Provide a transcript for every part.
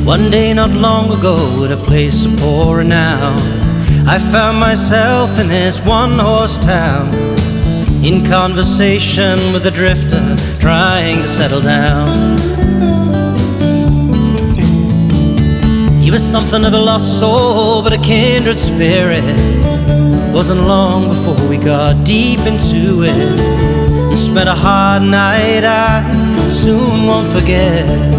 One day not long ago, at a place of poor renown, I found myself in this one-horse town, in conversation with a drifter trying to settle down. He was something of a lost soul, but a kindred spirit. Wasn't long before we got deep into it, and spent a hard night I soon won't forget.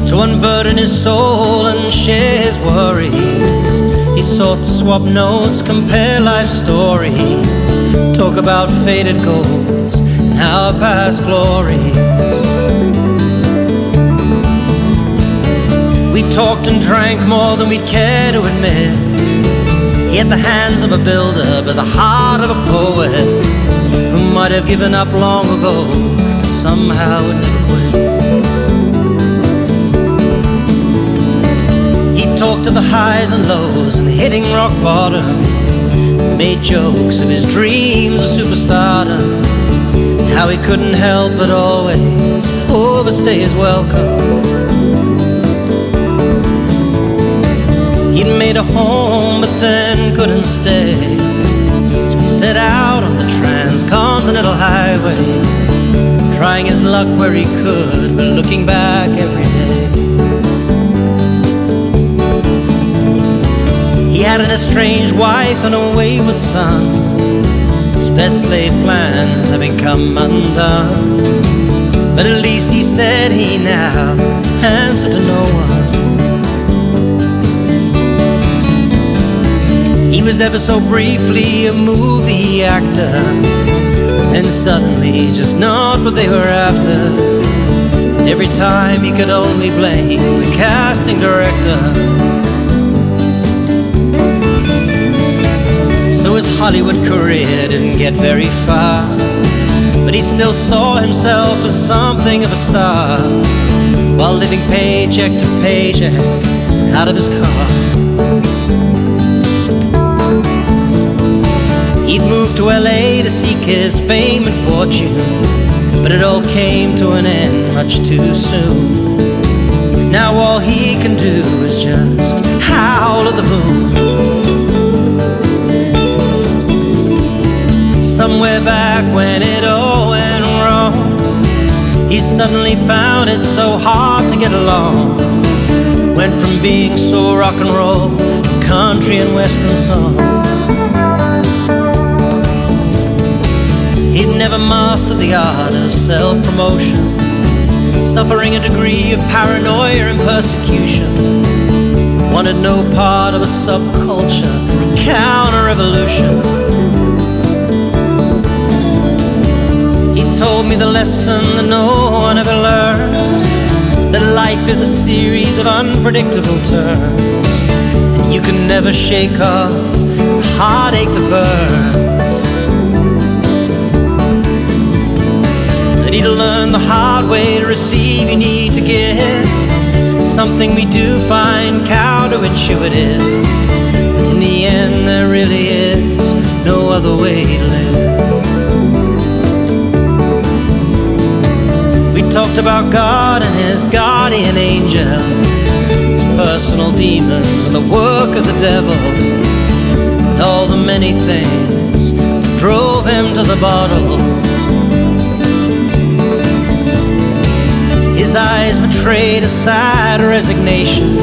To unburden his soul and share his worries, he sought to swap notes, compare life stories, talk about faded goals and our past glories. We talked and drank more than we'd care to admit. He had the hands of a builder but the heart of a poet, who might have given up long ago but somehow would never quit. He talked of the highs and lows and hitting rock bottom, made jokes of his dreams of superstardom, and how he couldn't help but always overstay his welcome. He'd made a home but then couldn't stay, so he set out on the transcontinental highway, trying his luck where he could, but looking back every day. He had an estranged wife and a wayward son, his best laid plans having come undone, but at least he said he now answered to no one. He was ever so briefly a movie actor, and suddenly just not what they were after. And every time he could only blame the casting director. So his Hollywood career didn't get very far, but he still saw himself as something of a star, while living paycheck to paycheck out of his car. He'd moved to LA to seek his fame and fortune, but it all came to an end much too soon. Now all he can do is just howl at the moon. Somewhere back when it all went wrong, he suddenly found it so hard to get along. Went from being so rock and roll to country and western song. He'd never mastered the art of self-promotion, suffering a degree of paranoia and persecution. Wanted no part of a subculture or counter-revolution. He told me the lesson that no one ever learned, that life is a series of unpredictable turns, and you can never shake off the heartache that burns. Need to learn the hard way to receive, you need to give. Something we do find counterintuitive, but in the end there really is no other way to live. We talked about God and his guardian angel, his personal demons and the work of the devil, and all the many things that drove him to the bottle. His eyes betrayed a sad resignation.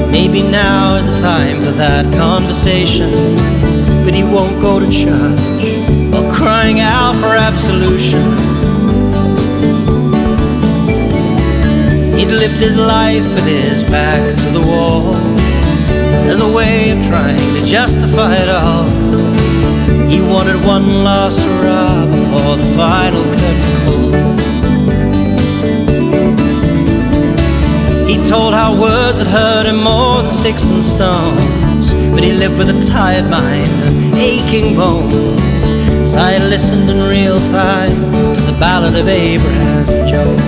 Maybe now is the time for that conversation, but he won't go to church while crying out for absolution. He'd lived his life with his back to the wall, as a way of trying to justify it all. He wanted one last hurrah before the final curtain call. He told how words had hurt him more than sticks and stones, but he lived with a tired mind and aching bones. So I listened in real time to the Ballad of Abraham Jones.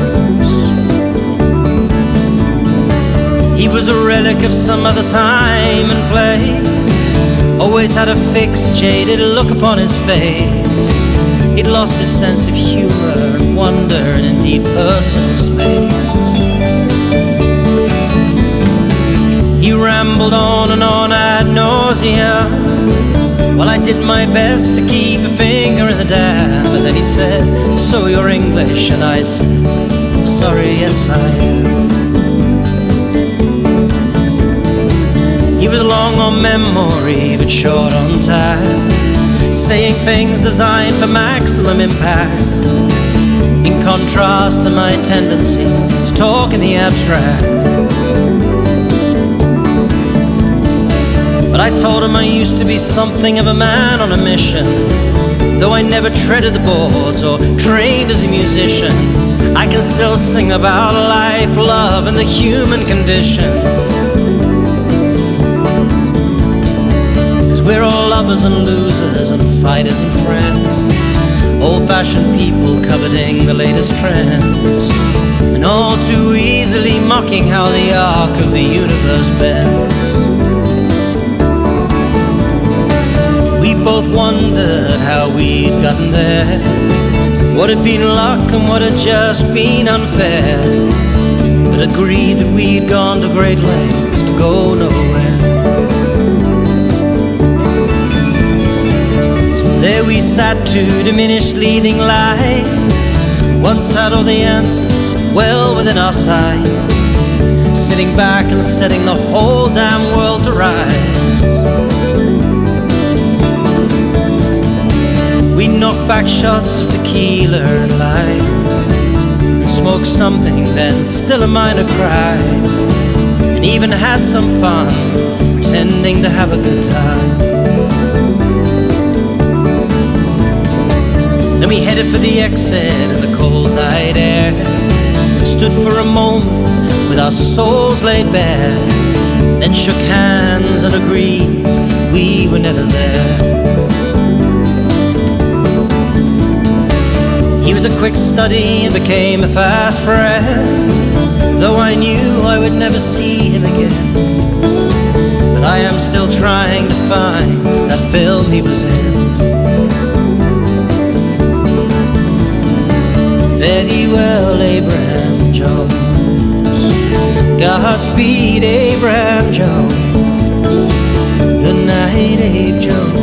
He was a relic of some other time and place, always had a fixed, jaded look upon his face. He'd lost his sense of humor and wonder and indeed personal space. He rambled on and on ad nauseam while I did my best to keep a finger in the dam. But then he said, "So you're English?" And I said, "Sorry, yes I am." He was long on memory but short on time, saying things designed for maximum impact, in contrast to my tendency to talk in the abstract. But I told him I used to be something of a man on a mission. Though I never treaded the boards or trained as a musician, I can still sing about life, love, and the human condition. 'Cause we're all lovers and losers and fighters and friends, old-fashioned people coveting the latest trends, and all too easily mocking how the arc of the universe bends. We both wondered how we'd gotten there, what had been luck and what had just been unfair, but agreed that we'd gone to great lengths to go nowhere. So there we sat, two diminished leading lights, once had all the answers well within our sight, sitting back and setting the whole damn world to rights. We knocked back shots of tequila and lime, and smoked something, then still a minor cry, and even had some fun, pretending to have a good time. Then we headed for the exit in the cold night air, stood for a moment with our souls laid bare, then shook hands and agreed we were never there. He was a quick study and became a fast friend, though I knew I would never see him again. But I am still trying to find that film he was in. Fare thee well, Abraham Jones. Godspeed, Abraham Jones. Good night, Abe Jones.